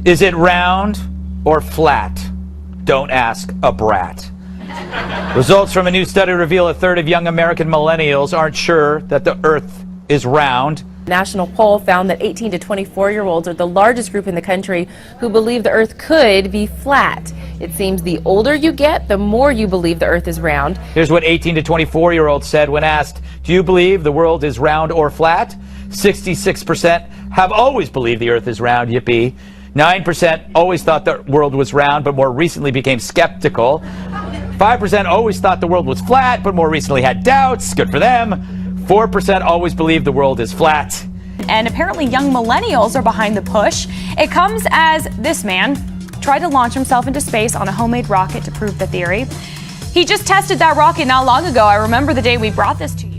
Is it round or flat? Don't ask a brat. Results from a new study reveal a third of young American millennials aren't sure that the Earth is round. National poll found that 18 to 24-year-olds are the largest group in the country who believe the Earth could be flat. It seems the older you get, the more you believe the Earth is round. Here's what 18 to 24-year-olds said when asked, do you believe the world is round or flat? 66% have always believed the Earth is round, yippee. 9% always thought the world was round, but more recently became skeptical. 5% always thought the world was flat, but more recently had doubts. Good for them. 4% always believe the world is flat. And apparently young millennials are behind the push. It comes as this man tried to launch himself into space on a homemade rocket to prove the theory. He just tested that rocket not long ago. I remember the day we brought this to you.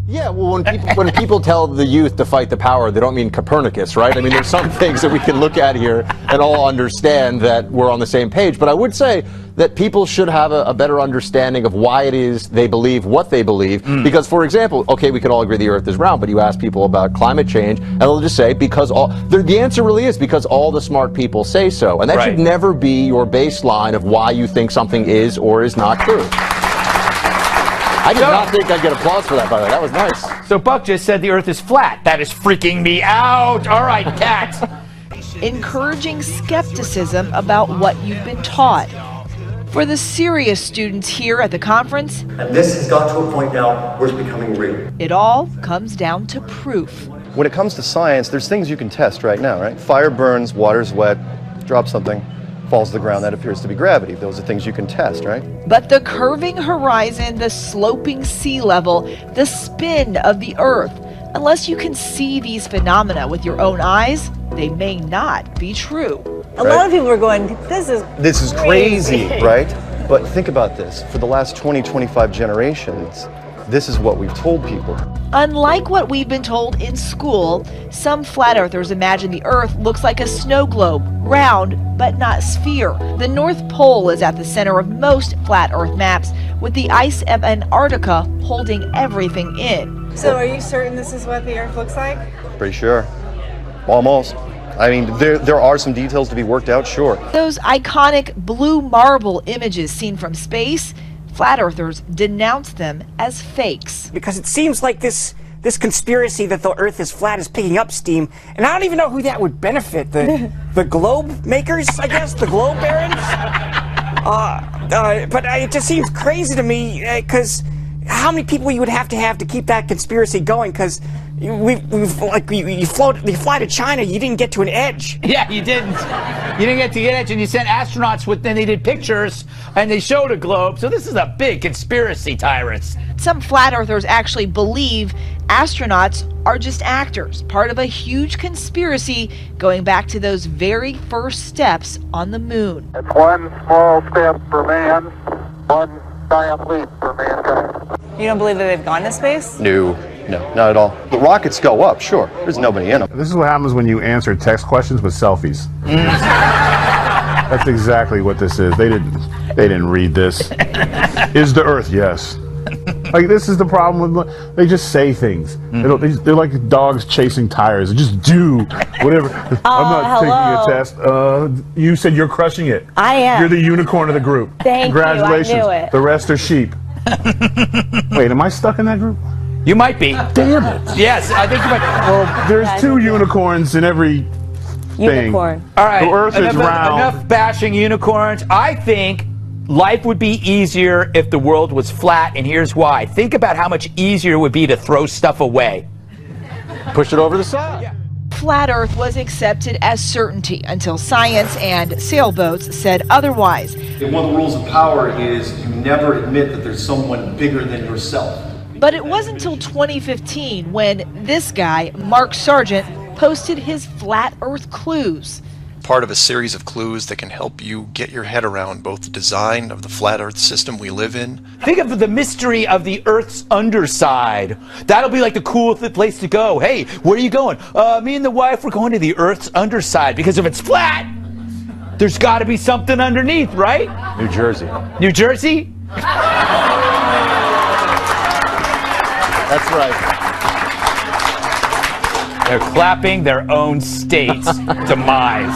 Yeah, well, when people tell the youth to fight the power, they don't mean Copernicus, right? I mean, there's some things that we can look at here and all understand that we're on the same page. But I would say that people should have a better understanding of why it is they believe what they believe. Because, for example, okay, we can all agree the Earth is round, but you ask people about climate change, and they'll just say, because the answer really is because all the smart people say so. And that should never be your baseline of why you think something is or is not true. I did not think I'd get applause for that, by the way. That was nice. So Buck just said the Earth is flat. That is freaking me out. All right, Kat. Encouraging skepticism about what you've been taught. For the serious students here at the conference, and this has got to a point now where it's becoming real. It all comes down to proof. When it comes to science, there's things you can test right now, right? Fire burns, water's wet, drop something, falls to the ground, that appears to be gravity. Those are things you can test, right? But the curving horizon, the sloping sea level, the spin of the Earth, unless you can see these phenomena with your own eyes, they may not be true. A lot of people are going, this is crazy, right? But think about this. For the last 20, 25 generations, this is what we've told people. Unlike what we've been told in school, some flat earthers imagine the Earth looks like a snow globe, round but not sphere. The North Pole is at the center of most flat Earth maps, with the ice of Antarctica holding everything in. So are you certain this is what the Earth looks like? Pretty sure. Almost. I mean, there are some details to be worked out, sure. Those iconic blue marble images seen from space, flat earthers denounce them as fakes. Because it seems like this conspiracy that the Earth is flat is picking up steam, and I don't even know who that would benefit. The globe makers, I guess, the globe barons. But it just seems crazy to me because how many people you would have to keep that conspiracy going? Because you fly to China, you didn't get to an edge. Yeah, you didn't. You didn't get to the edge, and you sent astronauts with, then they did pictures, and they showed a globe. So this is a big conspiracy, Tyrus. Some flat earthers actually believe astronauts are just actors, part of a huge conspiracy going back to those very first steps on the moon. It's one small step for man, one giant leap for mankind. You don't believe that they've gone to space? No, not at all. The rockets go up, sure. There's nobody in them. This is what happens when you answer text questions with selfies. That's exactly what this is. They didn't read this. Is the Earth? Yes. Like, this is the problem with, they just say things. They're like dogs chasing tires. They just do whatever. I'm not taking a test. You said you're crushing it. I am. You're the unicorn of the group. Thank you, I Congratulations. knew it. The rest are sheep. Wait, am I stuck in that group? You might be. Damn it. Yes, I think you might. Well, there's two unicorns in every thing. Unicorn. All right. The Earth is round. Enough bashing unicorns. I think life would be easier if the world was flat, and here's why. Think about how much easier it would be to throw stuff away. Push it over the side. Yeah. Flat Earth was accepted as certainty until science and sailboats said otherwise. And one of the rules of power is you never admit that there's someone bigger than yourself. But it wasn't until 2015 when this guy, Mark Sargent, posted his Flat Earth clues. Part of a series of clues that can help you get your head around both the design of the flat Earth system we live in. Think of the mystery of the Earth's underside. That'll be like the coolest place to go. Hey, where are you going? Me and the wife, we're going to the Earth's underside, because if it's flat, there's got to be something underneath, right? New Jersey. New Jersey? That's right. They're clapping their own state's demise.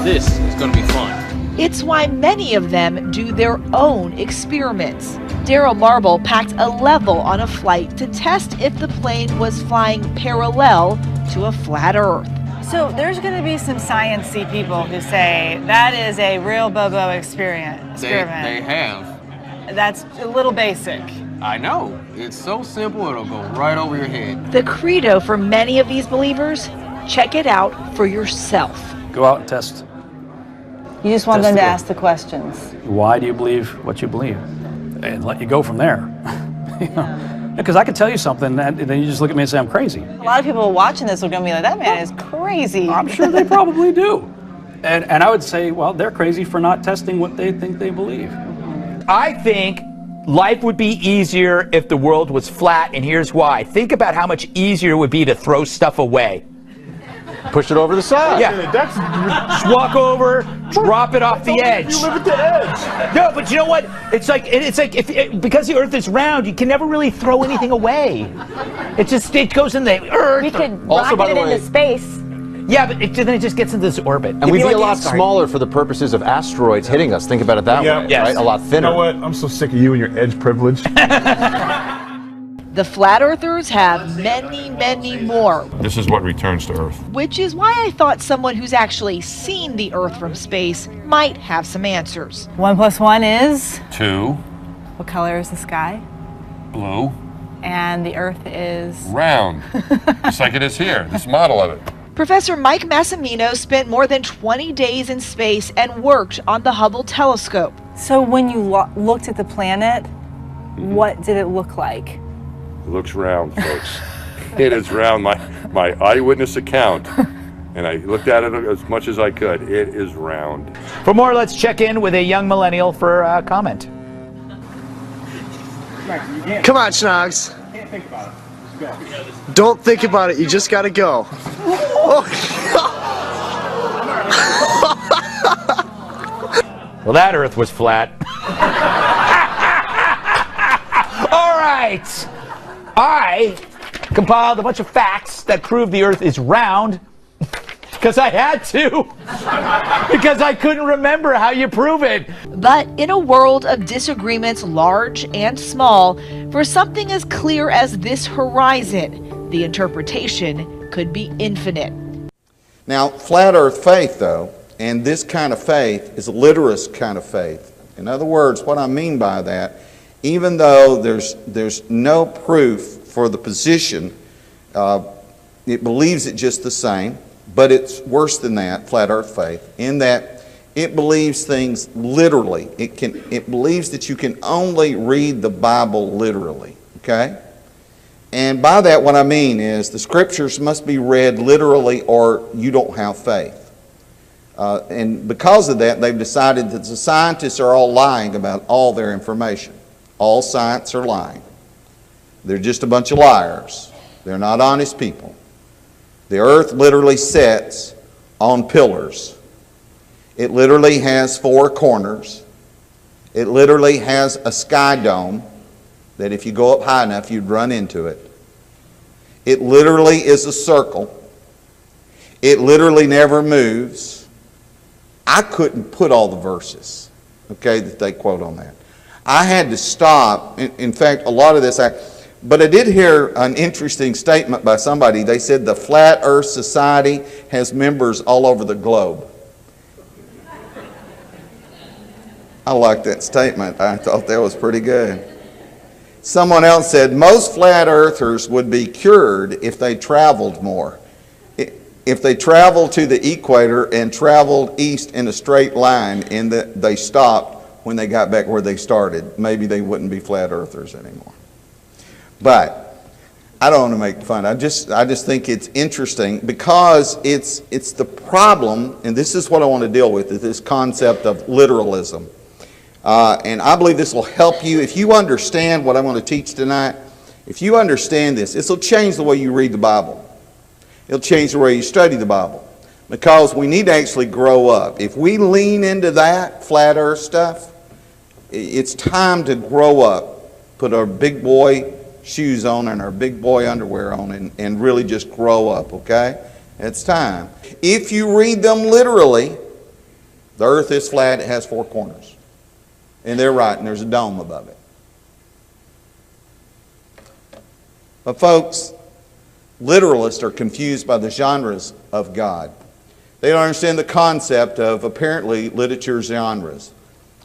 This is going to be fun. It's why many of them do their own experiments. Daryl Marble packed a level on a flight to test if the plane was flying parallel to a flat Earth. So there's going to be some science-y people who say that is a real Bobo experiment. They have. That's a little basic. I know. It's so simple, it'll go right over your head. The credo for many of these believers, check it out for yourself. Go out and test. You just want them to ask the questions. Why do you believe what you believe? And let you go from there. Because I could tell you something, and then you just look at me and say I'm crazy. A lot of people watching this are going to be like, that man is crazy. I'm sure they probably do. And I would say, well, they're crazy for not testing what they think they believe. I think life would be easier if the world was flat, and here's why. Think about how much easier it would be to throw stuff away. Push it over the side. Yeah. Just walk over, drop it off the edge. You live at the edge. No, but you know what? It's like because the Earth is round, you can never really throw anything away. It goes in the Earth. We could Also, by rocket the it way- into space. Yeah, but then it just gets into this orbit. And we'd be a lot smaller for the purposes of asteroids hitting us. Think about it that way, Yes. right? A lot You thinner. know what? I'm so sick of you and your edge privilege. The flat earthers have many, many more, This is what returns to Earth. which is why I thought someone who's actually seen the Earth from space might have some answers. 1 + 1 is? 2, What color is the sky? blue, And the Earth is? round. Just like it is here, this model of it. Professor Mike Massimino spent more than 20 days in space and worked on the Hubble telescope. So when you looked at the planet, what did it look like? It looks round, folks. It is round. My eyewitness account, and I looked at it as much as I could. It is round. For more, let's check in with a young millennial for a comment. Come on, Snogs. Don't think about it. You just gotta go. Well, that Earth was flat. All right. I compiled a bunch of facts that prove the Earth is round because I had to. Because I couldn't remember how you prove it. But in a world of disagreements large and small, for something as clear as this horizon, the interpretation could be infinite. Now, flat earth faith, though, and this kind of faith is a literist kind of faith. In other words, what I mean by that, even though there's no proof for the position, it believes it just the same, but it's worse than that, flat earth faith, in that it believes things literally. It believes that you can only read the Bible literally, okay? And by that, what I mean is the scriptures must be read literally or you don't have faith. And because of that, they've decided that the scientists are all lying about all their information. All science are lying. They're just a bunch of liars. They're not honest people. The earth literally sits on pillars. It literally has 4 corners. It literally has a sky dome that if you go up high enough, you'd run into it. It literally is a circle. It literally never moves. I couldn't put all the verses, okay, that they quote on that. I had to stop. In fact, a lot of this, but I did hear an interesting statement by somebody. They said the Flat Earth Society has members all over the globe. I liked that statement. I thought that was pretty good. Someone else said most flat earthers would be cured if they traveled more. If they traveled to the equator and traveled east in a straight line and they stopped when they got back where they started, maybe they wouldn't be flat earthers anymore. But I don't want to make fun. I just think it's interesting because it's the problem, and this is what I want to deal with, is this concept of literalism. And I believe this will help you. If you understand what I want to teach tonight, if you understand this, this will change the way you read the Bible. It'll change the way you study the Bible. Because we need to actually grow up. If we lean into that flat earth stuff, it's time to grow up. Put our big boy shoes on and our big boy underwear on and really just grow up, okay? It's time. If you read them literally, The earth is flat, it has four corners. And they're right, and there's a dome above it. But folks, literalists are confused by the genres of God. They don't understand the concept of, apparently, literature genres.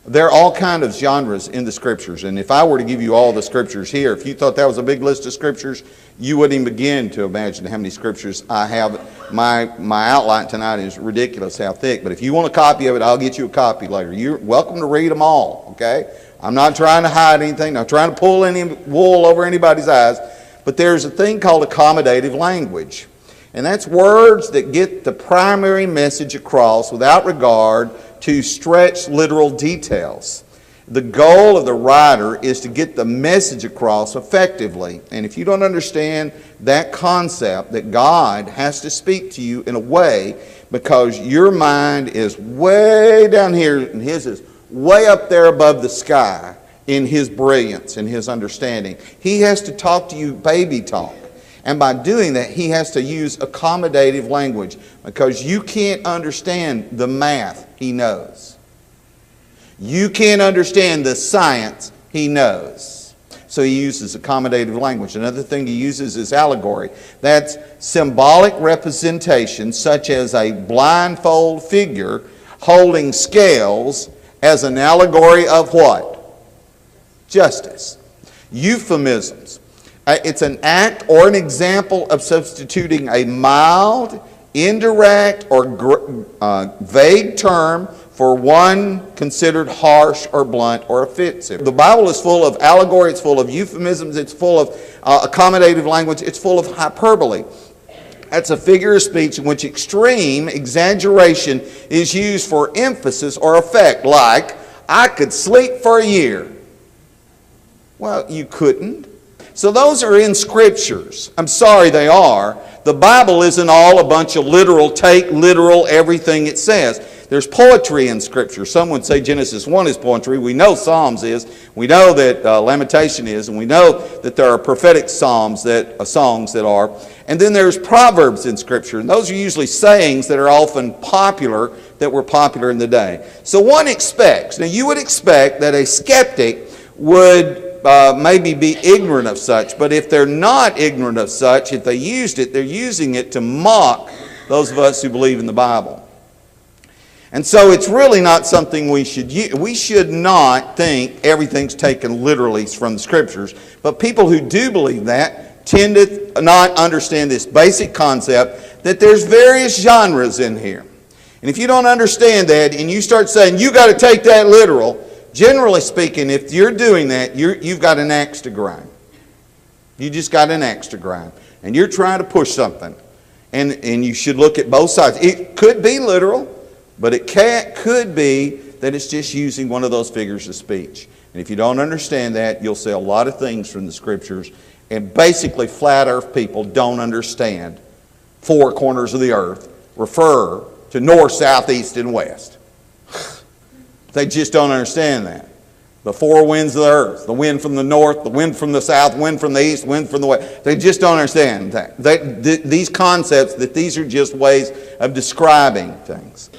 There are all kinds of genres in the Scriptures, and if I were to give you all the Scriptures here, if you thought that was a big list of Scriptures, you wouldn't even begin to imagine how many Scriptures I have. My outline tonight is ridiculous how thick, but if you want a copy of it, I'll get you a copy later. You're welcome to read them all, okay? I'm not trying to hide anything, not trying to pull any wool over anybody's eyes, but there's a thing called accommodative language. And that's words that get the primary message across without regard to stretch literal details. The goal of the writer is to get the message across effectively. And if you don't understand that concept, that God has to speak to you in a way because your mind is way down here and his is way up there above the sky in his brilliance and his understanding. He has to talk to you baby talk. And by doing that, he has to use accommodative language because you can't understand the math he knows. You can't understand the science he knows. So he uses accommodative language. Another thing he uses is allegory. That's symbolic representation, such as a blindfold figure holding scales as an allegory of what? Justice. Euphemisms. It's an act or an example of substituting a mild, indirect, or vague term for one considered harsh or blunt or offensive. The Bible is full of allegory, it's full of euphemisms, it's full of accommodative language, it's full of hyperbole. That's a figure of speech in which extreme exaggeration is used for emphasis or effect, like, I could sleep for a year. Well, you couldn't. So those are in Scriptures. I'm sorry they are. The Bible isn't all a bunch of literal, take literal everything it says. There's poetry in Scripture. Some would say Genesis 1 is poetry. We know Psalms is. We know that Lamentation is. And we know that there are prophetic songs that are. And then there's Proverbs in Scripture. And those are usually sayings that are often popular, that were popular in the day. So one expects, now you would expect that a skeptic would maybe be ignorant of such, but if they're not ignorant of such, if they used it, they're using it to mock those of us who believe in the Bible. And so it's really not something we should use. We should not think everything's taken literally from the Scriptures, but people who do believe that tend to not understand this basic concept that there's various genres in here. And if you don't understand that and you start saying, you got to take that literal, generally speaking, if you're doing that, you've got an axe to grind. You just got an axe to grind. And you're trying to push something. And you should look at both sides. It could be literal, but it could be that it's just using one of those figures of speech. And if you don't understand that, you'll see a lot of things from the Scriptures. And basically, flat earth people don't understand four corners of the earth refer to north, south, east, and west. They just don't understand that. The four winds of the earth, the wind from the north, the wind from the south, wind from the east, wind from the west. They just don't understand that. These concepts, that these are just ways of describing things.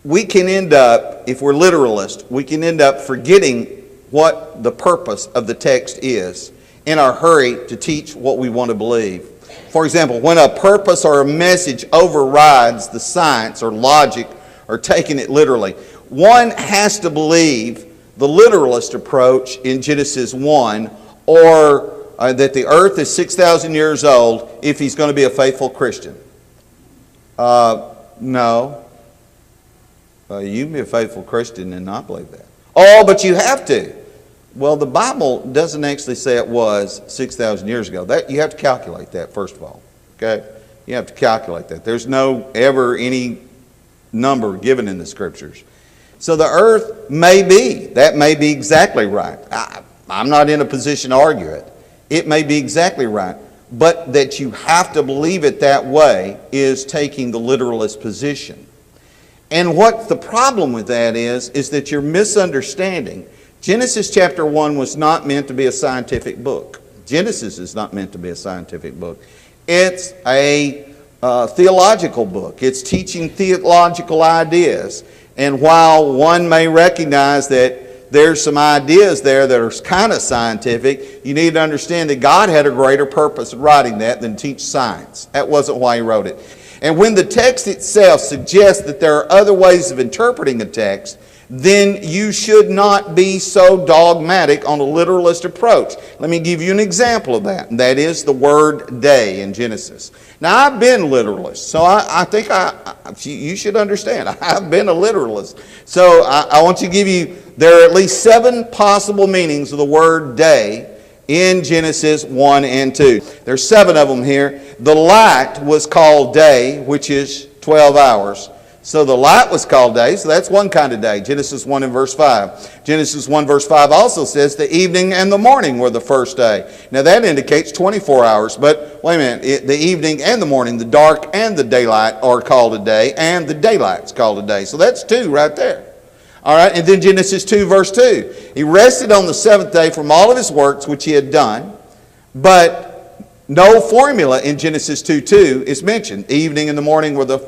We can end up, if we're literalists, we can end up forgetting what the purpose of the text is in our hurry to teach what we want to believe. For example, when a purpose or a message overrides the science or logic or taking it literally, one has to believe the literalist approach in Genesis 1, or that the earth is 6,000 years old if he's going to be a faithful Christian. No. You can be a faithful Christian and not believe that. Oh, but you have to. Well, the Bible doesn't actually say it was 6,000 years ago. You have to calculate that, first of all. Okay? You have to calculate that. There's no ever any number given in the Scriptures. So the earth may be. That may be exactly right. I'm not in a position to argue it. It may be exactly right. But that you have to believe it that way is taking the literalist position. And what the problem with that is that you're misunderstanding. Genesis chapter 1 was not meant to be a scientific book. Genesis is not meant to be a scientific book. It's a theological book. It's teaching theological ideas. And while one may recognize that there's some ideas there that are kind of scientific, you need to understand that God had a greater purpose in writing that than teach science. That wasn't why he wrote it. And when the text itself suggests that there are other ways of interpreting a text, then you should not be so dogmatic on a literalist approach. Let me give you an example of that, and that is the word day in Genesis. Now, I've been literalist, so I think you should understand. I've been a literalist. So I want to give you, there are at least 7 possible meanings of the word day in Genesis 1 and 2. There's 7 of them here. The light was called day, which is 12 hours. So the light was called day, so that's one kind of day. Genesis 1 and verse 5. Genesis 1 verse 5 also says the evening and the morning were the first day. Now that indicates 24 hours, but wait a minute. The evening and the morning, the dark and the daylight are called a day, and the daylight's called a day. So that's 2 right there. All right, and then Genesis 2 verse 2. He rested on the 7th day from all of his works which he had done, but no formula in Genesis 2:2 is mentioned. The evening and the morning were the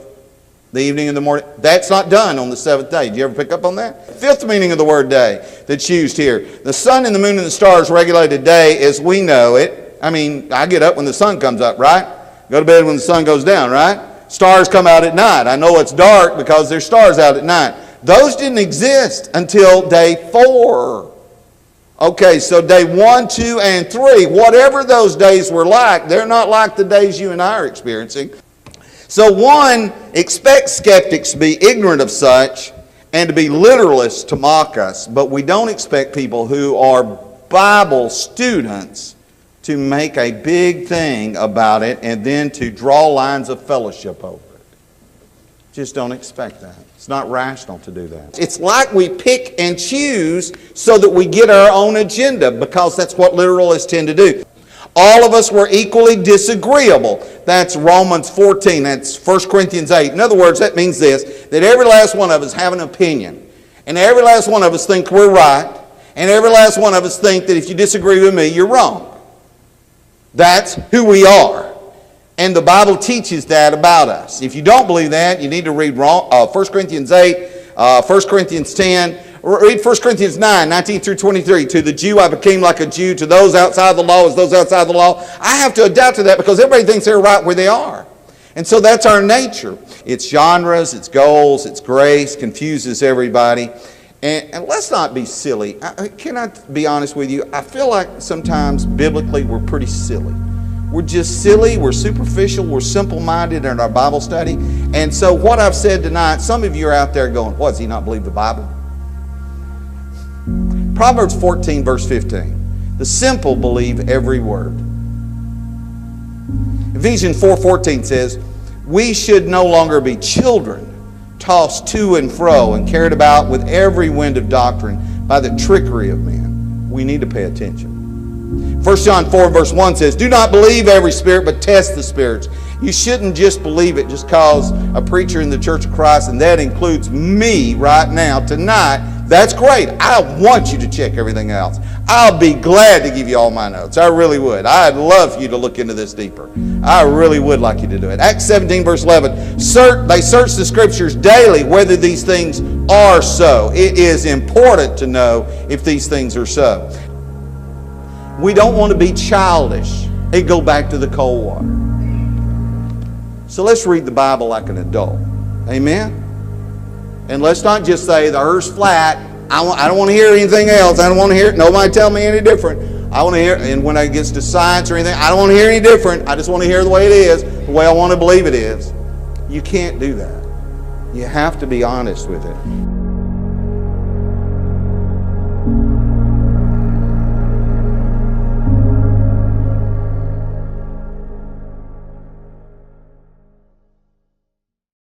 evening and the morning. That's not done on the 7th day. Did you ever pick up on that? 5th meaning of the word day that's used here. The sun and the moon and the stars regulate a day as we know it. I mean, I get up when the sun comes up, right? Go to bed when the sun goes down, right? Stars come out at night. I know it's dark because there's stars out at night. Those didn't exist until day 4. Okay, so day 1, 2, and 3, whatever those days were like, they're not like the days you and I are experiencing. So one expects skeptics to be ignorant of such and to be literalists to mock us, but we don't expect people who are Bible students to make a big thing about it and then to draw lines of fellowship over it. Just don't expect that. It's not rational to do that. It's like we pick and choose so that we get our own agenda, because that's what literalists tend to do. All of us were equally disagreeable. That's Romans 14. That's 1 Corinthians 8. In other words, that means this, that every last one of us have an opinion. And every last one of us think we're right. And every last one of us think that if you disagree with me, you're wrong. That's who we are. And the Bible teaches that about us. If you don't believe that, you need to read 1 Corinthians 8, 1 Corinthians 10, read 1 Corinthians 9, 19 through 23. To the Jew I became like a Jew. To those outside the law as those outside the law. I have to adapt to that because everybody thinks they're right where they are. And so that's our nature. It's genres, it's goals, it's grace, confuses everybody. And let's not be silly. Can I be honest with you? I feel like sometimes biblically we're pretty silly. We're just silly, we're superficial, we're simple-minded in our Bible study. And so what I've said tonight, some of you are out there going, what, does he not believe the Bible? Proverbs 14 verse 15. The simple believe every word. Ephesians 4:14 says, we should no longer be children, tossed to and fro and carried about with every wind of doctrine by the trickery of men. We need to pay attention. 1 John 4 verse 1 says, do not believe every spirit, but test the spirits. You shouldn't just believe it just because a preacher in the Church of Christ, and that includes me right now, tonight. That's great. I want you to check everything else. I'll be glad to give you all my notes. I really would. I'd love for you to look into this deeper. I really would like you to do it. Acts 17 verse 11. They search the Scriptures daily whether these things are so. It is important to know if these things are so. We don't want to be childish and go back to the cold water. So let's read the Bible like an adult. Amen? And let's not just say the earth's flat. I don't want to hear anything else. I don't want to hear nobody tell me any different. I want to hear, and when it gets to science or anything, I don't want to hear any different. I just want to hear the way it is, the way I want to believe it is. You can't do that. You have to be honest with it.